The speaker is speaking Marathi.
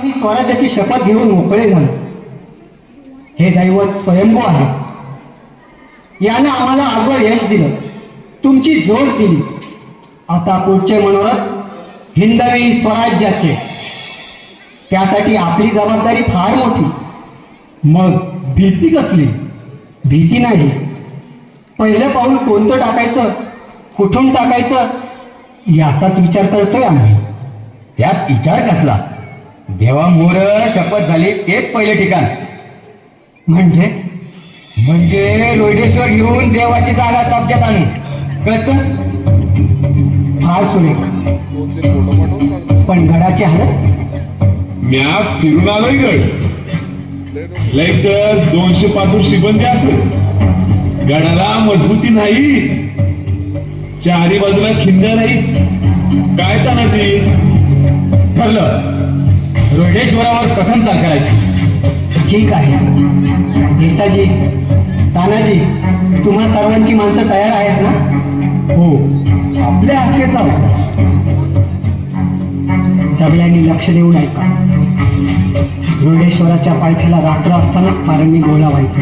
आम्ही स्वराज्याची शपथ घेऊन मोकळे झालो. हे दैवत स्वयंभू आहे. यानं आम्हाला आजवर यश दिलं, तुमची जोड दिली. आता पुढचे मनोरथ हिंदवी स्वराज्याचे. त्यासाठी आपली जबाबदारी फार मोठी. मग भीती कसली? भीती नाही. पहिलं पाऊल कोणतं टाकायचं, कुठून टाकायचं याचाच विचार करतोय आम्ही. त्यात विचार कसला? देवामोर शपथ झाली तेच पहिले ठिकाण. म्हणजे म्हणजे रोहिडेश्वर येऊन देवाची जागा कब्जात आणू. कसं? फार सुरेख. पण गडाची हालत? म्या फिरून आलोय गड. लाईक 200 पातूर शिबंदी असेल. गडाला मजबूती नाही, चारी बाजूला खिंड्या नाही. काय तानाजी? ठरलं, रोहिडेश्वरावर प्रथम चाल करायची. ठीक आहे. देसाजी, तानाजी, तुम्हा सर्वांची माणसं तयार आहेत ना? हो, आपल्या हाकेचा होता. सगळ्यांनी लक्ष देऊन ऐका. रोहिडेश्वराच्या पायथ्याला रात्र असतानाच साऱ्यांनी गोळा व्हायचं.